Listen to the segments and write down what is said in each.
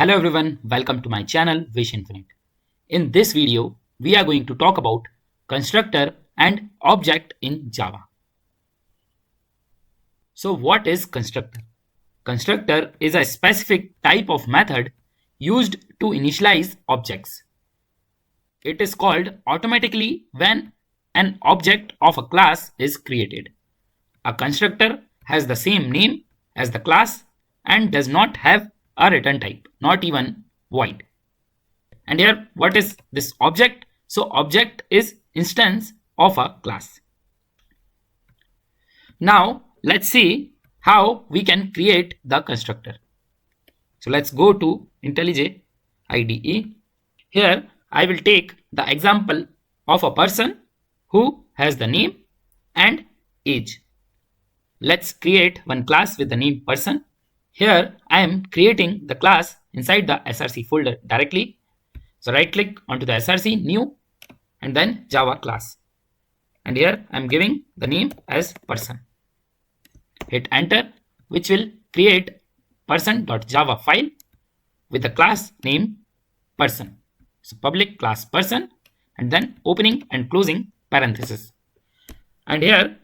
Hello everyone, welcome to my channel Wish Infinite. In this video, we are going to talk about constructor and object in Java. So what is constructor? Constructor is a specific type of method used to initialize objects. It is called automatically when an object of a class is created. A constructor has the same name as the class and does not have a return type, not even void. And here, what is this object? So object is instance of a class. Now let's see how we can create the constructor. So let's go to IntelliJ IDE. Here I will take the example of a person who has the name and age. Let's create one class with the name person. Here I am creating the class inside the src folder directly. So right click onto the src, new, and then Java class. And here I am giving the name as person. Hit enter, which will create person.java file with the class name person. So public class person, and then opening and closing parenthesis. And here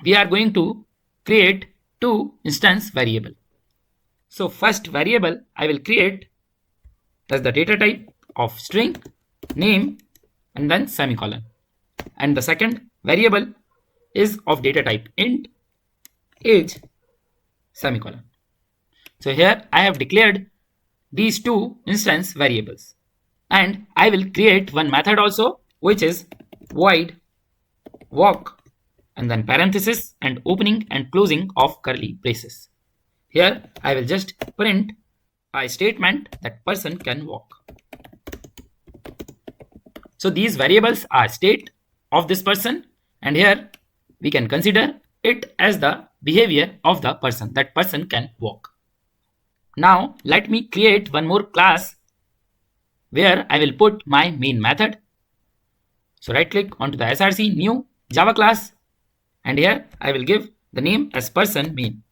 we are going to create two instance variable. So first variable I will create as the data type of string, name, and then semicolon. And the second variable is of data type int, age, semicolon. So here I have declared these two instance variables. And I will create one method also, which is void walk, and then parenthesis and opening and closing of curly braces. Here I will just print a statement that person can walk. So these variables are state of this person, and here we can consider it as the behavior of the person, that person can walk. Now let me create one more class where I will put my main method. So right click onto the src, new, Java class, and here I will give the name as person main.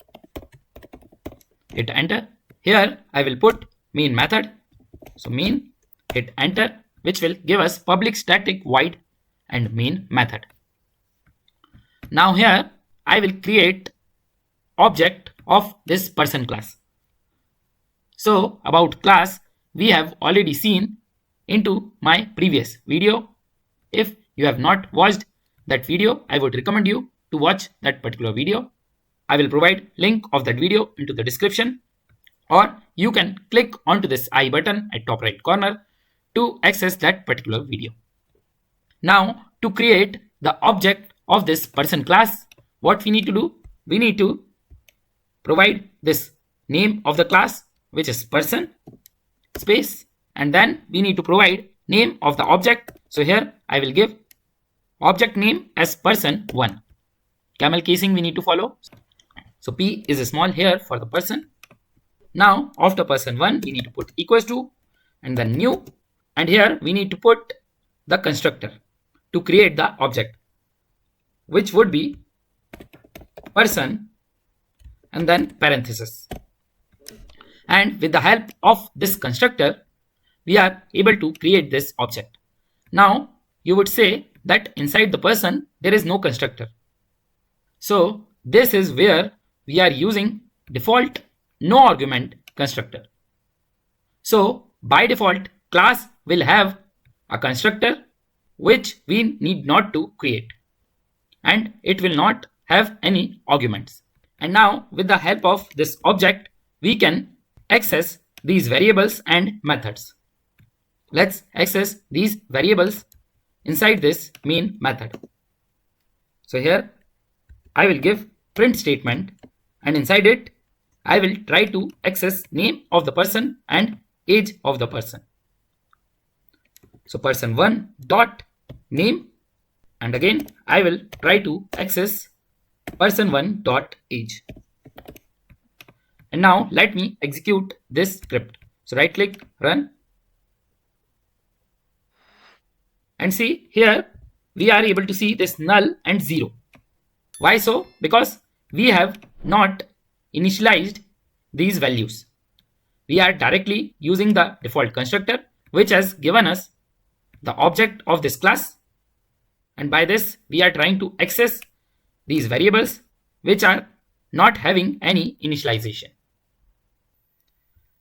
Hit enter. Here I will put main method. So main, hit enter, which will give us public static void and main method. Now here I will create object of this person class. So about class we have already seen into my previous video. If you have not watched that video, I would recommend you to watch that particular video. I will provide link of that video into the description, or you can click onto this I button at top right corner to access that particular video. Now to create the object of this person class, what we need to do? We need to provide this name of the class, which is person space, and then we need to provide name of the object. So here I will give object name as person1. Camel casing we need to follow. So P is small here for the person. Now after person1 we need to put equals to and then new, and here we need to put the constructor to create the object, which would be person and then parenthesis. And with the help of this constructor we are able to create this object. Now you would say that inside the person there is no constructor. So this is where we are using default no argument constructor. So by default class will have a constructor which we need not to create, and it will not have any arguments. And now with the help of this object we can access these variables and methods. Let's access these variables inside this main method. So here I will give print statement, and inside it I will try to access name of the person and age of the person. So person1 dot name, and again I will try to access person1 dot age. And now let me execute this script. So right click, run, and see here we are able to see this null and 0. Why so? Because we have not initialized these values. we are directly using the default constructor, which has given us the object of this class. And by this, we are trying to access these variables which are not having any initialization.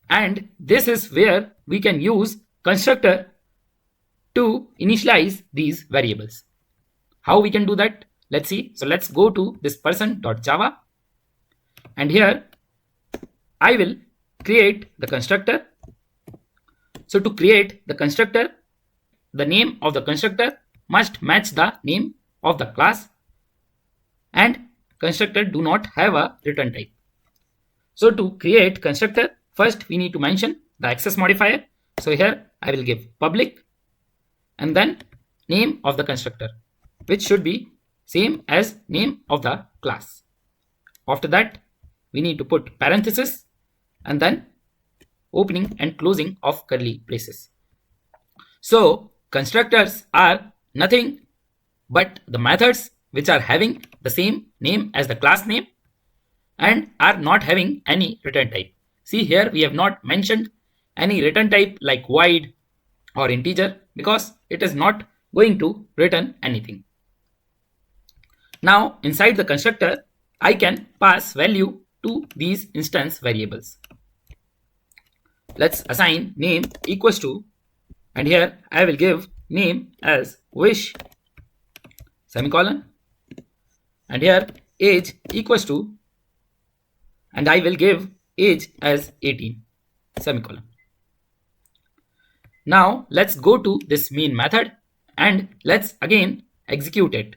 And this is where we can use constructor to initialize these variables. How we can do that? Let's see. So let's go to this person.java, and here I will create the constructor. So to create the constructor, the name of the constructor must match the name of the class, and constructor do not have a return type. So to create constructor, first we need to mention the access modifier. So here I will give public and then name of the constructor, which should be same as name of the class. After that, we need to put parenthesis and then opening and closing of curly braces. So constructors are nothing but the methods which are having the same name as the class name and are not having any return type. See, here we have not mentioned any return type like void or integer because it is not going to return anything. Now inside the constructor, I can pass value to these instance variables. Let's assign name equals to, and here I will give name as wish semicolon, and here age equals to, and I will give age as 18 semicolon. Now let's go to this main method and let's again execute it.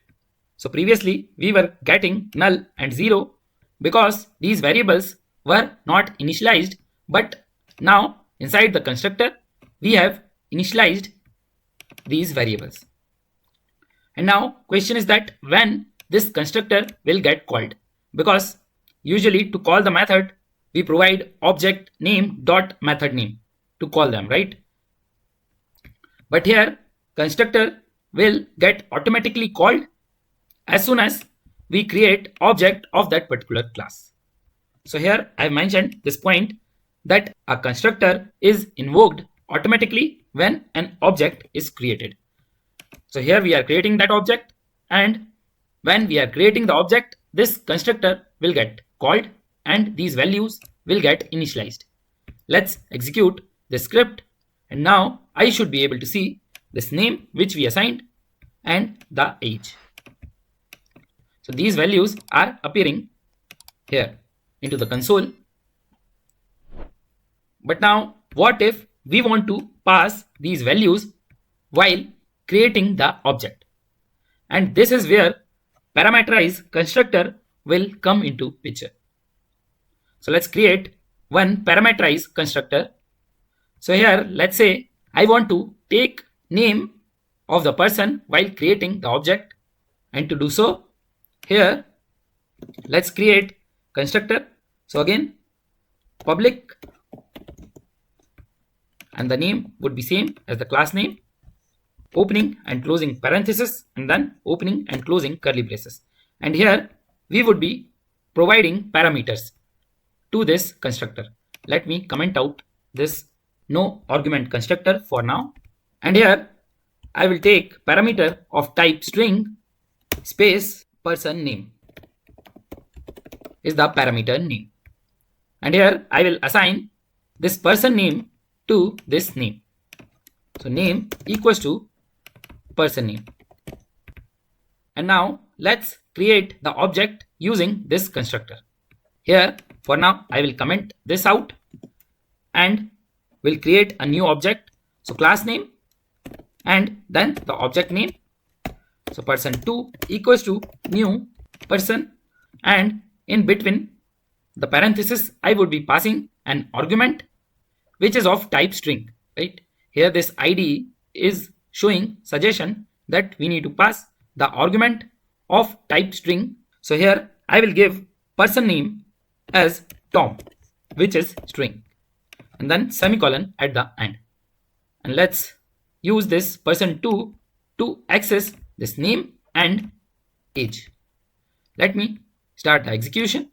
So previously we were getting null and 0 because these variables were not initialized, but now inside the constructor we have initialized these variables. And now question is that when this constructor will get called, because usually to call the method we provide object name dot method name to call them, right? But here constructor will get automatically called as soon as we create object of that particular class. So here I mentioned this point that a constructor is invoked automatically when an object is created. So here we are creating that object, and when we are creating the object, this constructor will get called and these values will get initialized. Let's execute the script, and now I should be able to see this name which we assigned and the age. So these values are appearing here into the console. But now what if we want to pass these values while creating the object? And this is where parameterized constructor will come into picture. So let's create one parameterized constructor. So here let's say I want to take name of the person while creating the object, and to do so here let's create constructor. So again public, and the name would be same as the class name, opening and closing parenthesis and then opening and closing curly braces. And here we would be providing parameters to this constructor. Let me comment out this no argument constructor for now, and here I will take parameter of type string space person name is the parameter name, and here I will assign this person name to this name. So name equals to person name. And now let's create the object using this constructor. Here for now I will comment this out and will create a new object. So class name and then the object name. So person2 equals to new person, and in between the parenthesis I would be passing an argument which is of type string, right? Here this ID is showing suggestion that we need to pass the argument of type string. So here I will give person name as Tom, which is string, and then semicolon at the end. And let's use this person2 to access this name and age. Let me start the execution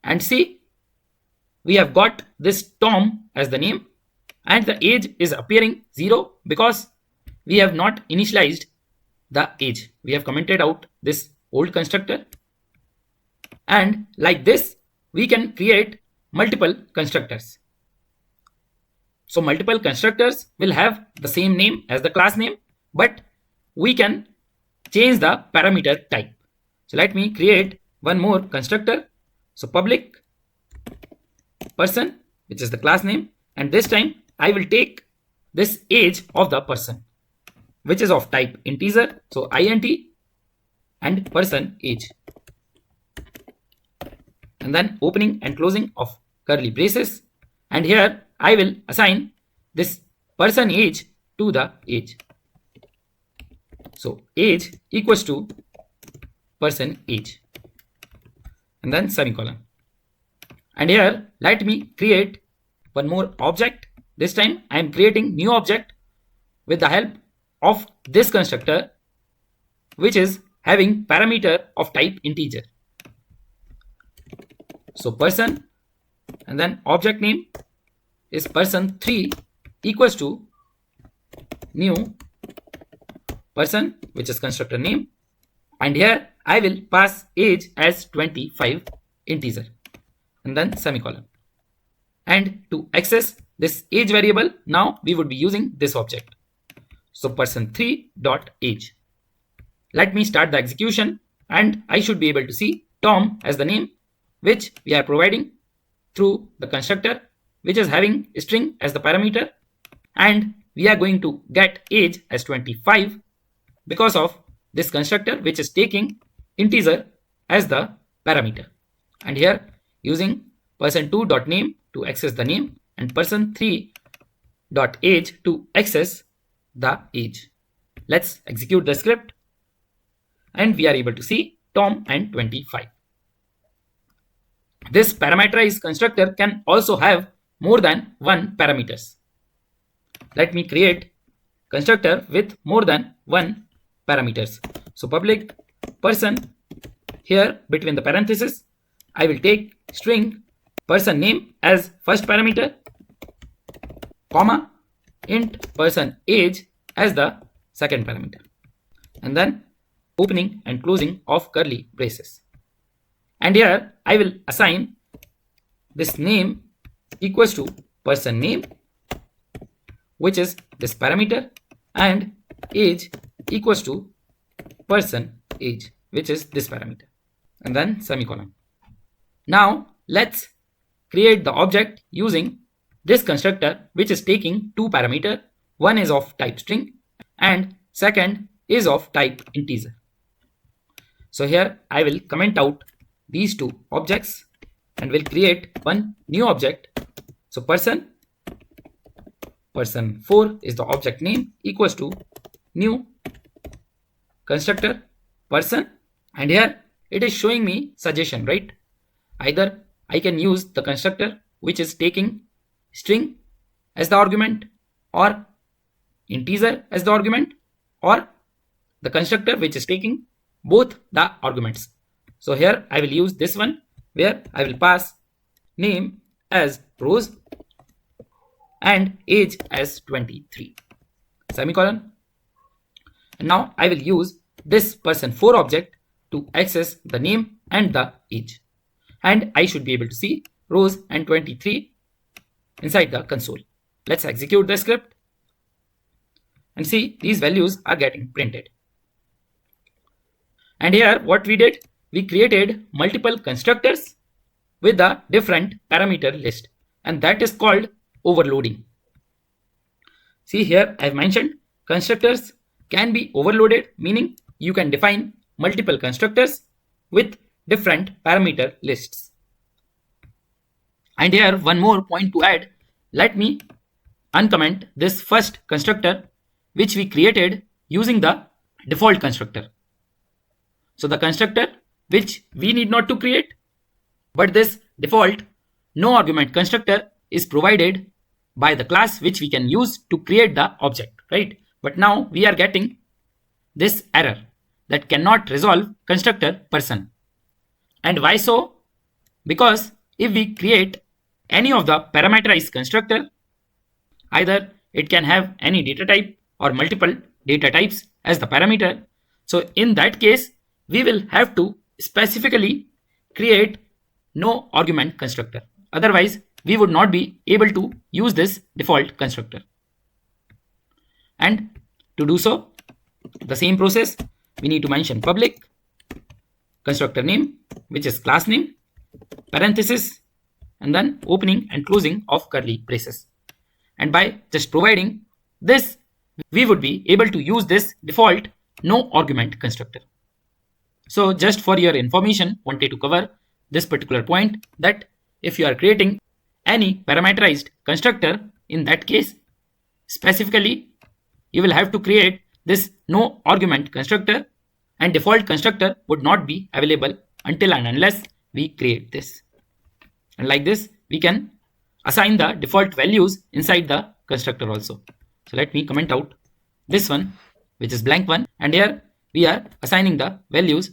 and see we have got this Tom as the name, and the age is appearing 0 because we have not initialized the age. We have commented out this old constructor, and like this we can create multiple constructors. So multiple constructors will have the same name as the class name, but we can change the parameter type. So let me create one more constructor. So public person, which is the class name, and this time I will take this age of the person, which is of type integer. So int and person age, and then opening and closing of curly braces, and here I will assign this person age to the age. So age equals to person age, and then semicolon. And here let me create one more object. This time I am creating new object with the help of this constructor, which is having parameter of type integer. So person, and then object name is person3 equals to new person, which is constructor name, and here I will pass age as 25 integer, and then semicolon. And to access this age variable, now we would be using this object. So person3 dot age. Let me start the execution, and I should be able to see Tom as the name, which we are providing through the constructor, which is having string as the parameter, and we are going to get age as 25 because of this constructor, which is taking integer as the parameter. And here using person2 dot name to access the name, and person3 dot age to access the age. Let's execute the script, and we are able to see Tom and 25. This parameterized constructor can also have more than one parameters. Let me create constructor with more than one parameters. So public person, here between the parentheses I will take string person name as first parameter, comma int person age as the second parameter, and then opening and closing of curly braces. And here I will assign this name equals to person name, which is this parameter, and age equals to person age, which is this parameter, and then semicolon. Now let's create the object using this constructor, which is taking two parameters. One is of type string and second is of type integer. So here I will comment out these two objects and will create one new object. So person4 is the object name equals to new constructor person, and here it is showing me suggestion, right? Either I can use the constructor which is taking string as the argument, or integer as the argument, or the constructor which is taking both the arguments. So here I will use this one, where I will pass name as Rose and age as 23, semicolon. And now I will use this person4 object to access the name and the age, and I should be able to see Rose and 23 inside the console. Let's execute the script and see these values are getting printed. And here what we did, we created multiple constructors with a different parameter list, and that is called overloading. See here I've mentioned constructors can be overloaded, meaning you can define multiple constructors with different parameter lists. And here one more point to add, let me uncomment this first constructor which we created using the default constructor. So the constructor which we need not to create, but this default no argument constructor is provided by the class which we can use to create the object, right? But now we are getting this error that cannot resolve constructor person. And why so? Because if we create any of the parameterized constructor. Either it can have any data type or multiple data types as the parameter. So in that case, we will have to specifically create no argument constructor. Otherwise, we would not be able to use this default constructor. And to do so, the same process, we need to mention public, constructor name, which is class name, parenthesis, and then opening and closing of curly braces. And by just providing this, we would be able to use this default no argument constructor. So just for your information, wanted to cover this particular point, that if you are creating any parameterized constructor, in that case, specifically, you will have to create this no argument constructor, and default constructor would not be available until and unless we create this. And like this, we can assign the default values inside the constructor also. So let me comment out this one, which is blank one, and here we are assigning the values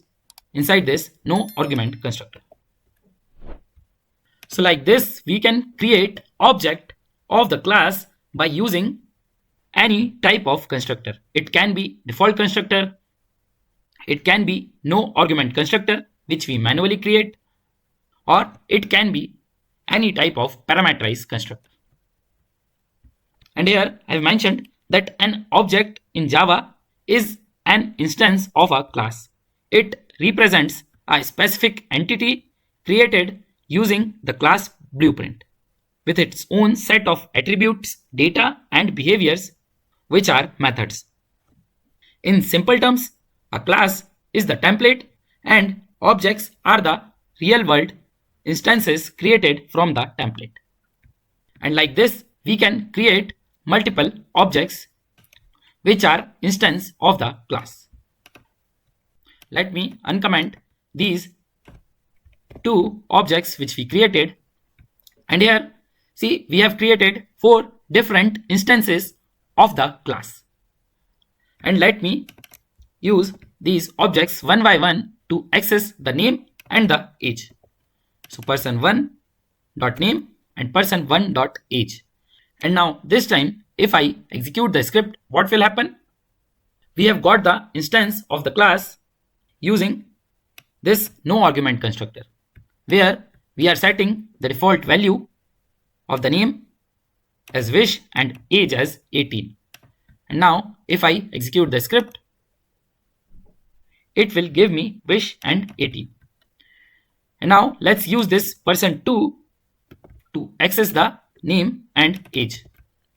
inside this no argument constructor. So like this, we can create object of the class by using any type of constructor. It can be default constructor, it can be no argument constructor, which we manually create, or it can be any type of parameterized constructor. And here I have mentioned that an object in Java is an instance of a class. It represents a specific entity created using the class blueprint with its own set of attributes, data, and behaviors, which are methods. In simple terms, a class is the template and objects are the real world instances created from the template. And like this, we can create multiple objects which are instance of the class. Let me uncomment these two objects which we created, and here see, we have created 4 different instances of the class. And let me use these objects one by one to access the name and the age. So person1 dot name and person1 dot age. And now this time, if I execute the script, what will happen? We have got the instance of the class using this no argument constructor, where we are setting the default value of the name as wish and age as 18. And now if I execute the script, it will give me wish and 18. And now let's use this person2 to access the name and age.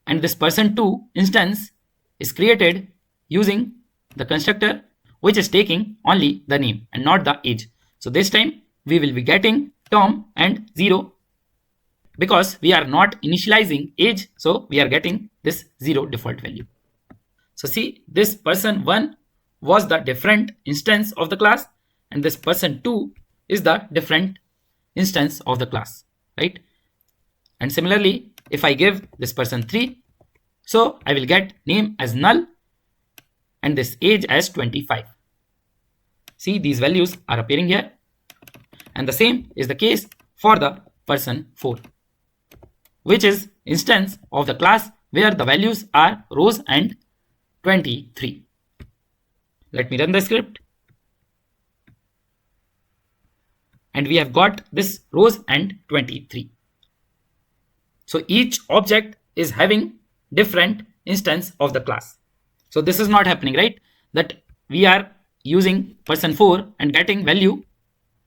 And this person2 instance is created using the constructor which is taking only the name and not the age. So this time we will be getting Tom and 0 because we are not initializing age, so we are getting this 0 default value. So see, this person1 was the different instance of the class, and this person2 is the different instance of the class, right? And similarly, if I give this person3, so I will get name as null and this age as 25. See, these values are appearing here. And the same is the case for the person4, which is instance of the class where the values are rows and 23. Let me run the script. And we have got this rows and 23. So each object is having different instance of the class. So this is not happening, right? That we are using person4 and getting value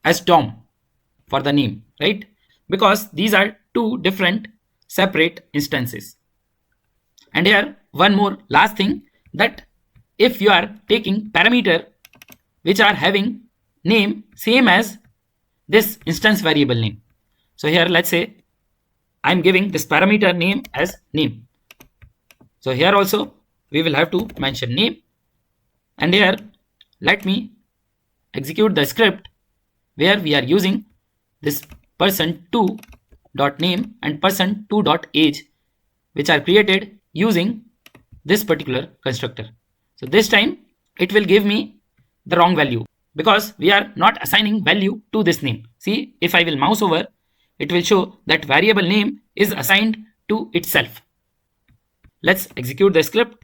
as Tom for the name, right? Because these are two different separate instances. And here one more last thing, that if you are taking parameter which are having name same as this instance variable name. So here let's say I'm giving this parameter name as name. So here also we will have to mention name, and here let me execute the script where we are using this person2 dot name and person2 dot age, which are created using this particular constructor. So this time it will give me the wrong value because we are not assigning value to this name. See, if I will mouse over, it will show that variable name is assigned to itself. Let's execute the script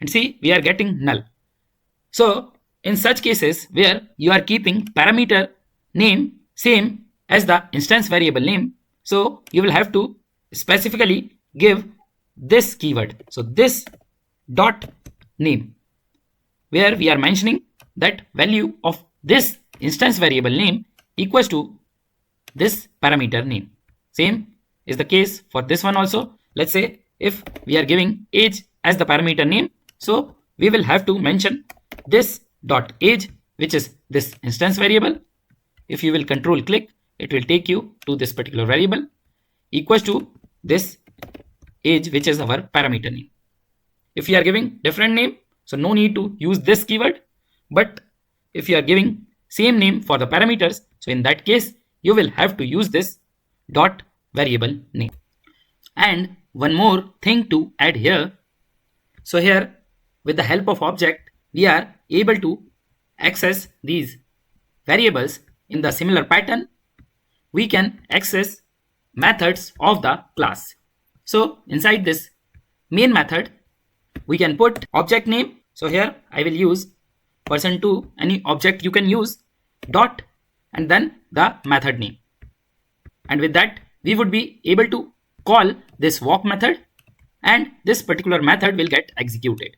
and see we are getting null. So in such cases where you are keeping parameter name same as the instance variable name, so you will have to specifically give this keyword. So this dot name, where we are mentioning that value of this instance variable name equals to this parameter name. Same is the case for this one also. Let's say if we are giving age as the parameter name, so we will have to mention this dot age, which is this instance variable. If you will control click, it will take you to this particular variable equals to this age, which is our parameter name. If you are giving different name, so no need to use this keyword. But if you are giving same name for the parameters, so in that case you will have to use this dot variable name. And one more thing to add here. So here with the help of object, we are able to access these variables in the similar pattern. We can access methods of the class. So inside this main method, we can put object name. So here I will use person2, any object you can use, dot, and then the method name. And with that, we would be able to call this walk method, and this particular method will get executed.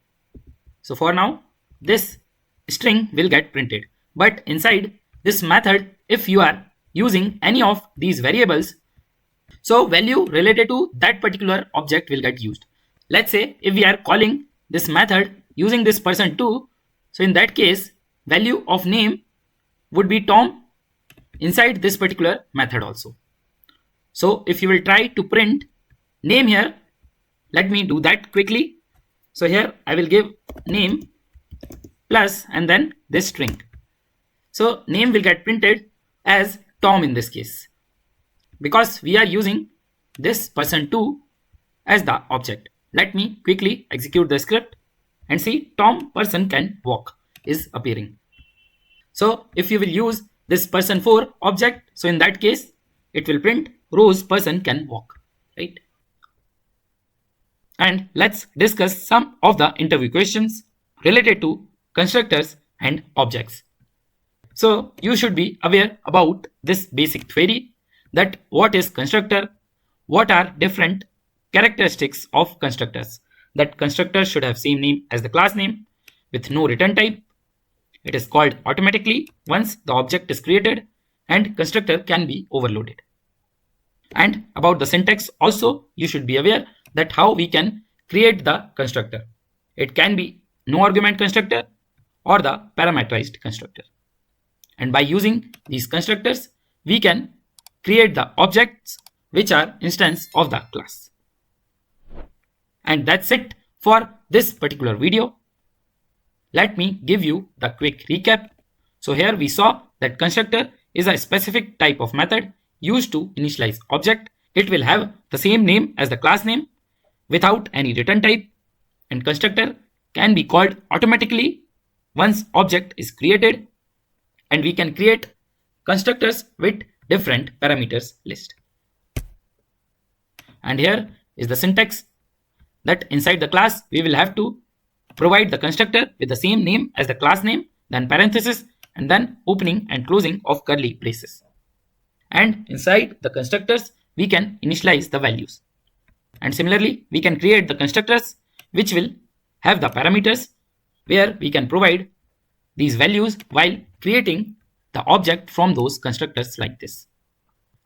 So for now, this string will get printed. But inside this method, if you are using any of these variables, so value related to that particular object will get used. Let's say if we are calling this method using this person2, so in that case, value of name would be Tom inside this particular method also. So if you will try to print name here, let me do that quickly. So here I will give name plus and then this string. So name will get printed as Tom in this case, because we are using this person2 as the object. Let me quickly execute the script and see Tom person can walk is appearing. So if you will use this person4 object, so in that case it will print Rose person can walk, right? And let's discuss some of the interview questions related to constructors and objects. So you should be aware about this basic theory, that what is constructor, what are different characteristics of constructors, that constructor should have same name as the class name with no return type. It is called automatically once the object is created, and constructor can be overloaded. And about the syntax also, you should be aware that how we can create the constructor. It can be no argument constructor or the parameterized constructor. And by using these constructors, we can create the objects which are instance of the class. And that's it for this particular video. Let me give you the quick recap. So here we saw that constructor is a specific type of method used to initialize object. It will have the same name as the class name without any return type, and constructor can be called automatically once object is created, and we can create constructors with different parameters list. And here is the syntax, that inside the class we will have to provide the constructor with the same name as the class name, then parenthesis, and then opening and closing of curly braces. And inside the constructors we can initialize the values. And similarly we can create the constructors which will have the parameters, where we can provide these values while creating the object from those constructors like this.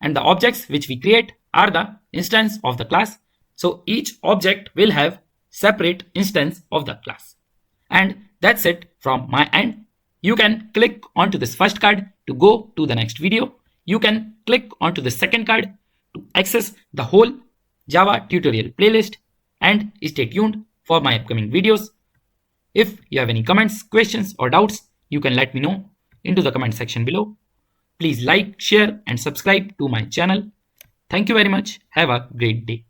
And the objects which we create are the instance of the class. So each object will have separate instance of the class. And that's it from my end. You can click onto this first card to go to the next video. You can click onto the second card to access the whole Java tutorial playlist, and stay tuned for my upcoming videos. If you have any comments, questions or doubts, you can let me know into the comment section below. Please like, share and subscribe to my channel. Thank you very much. Have a great day.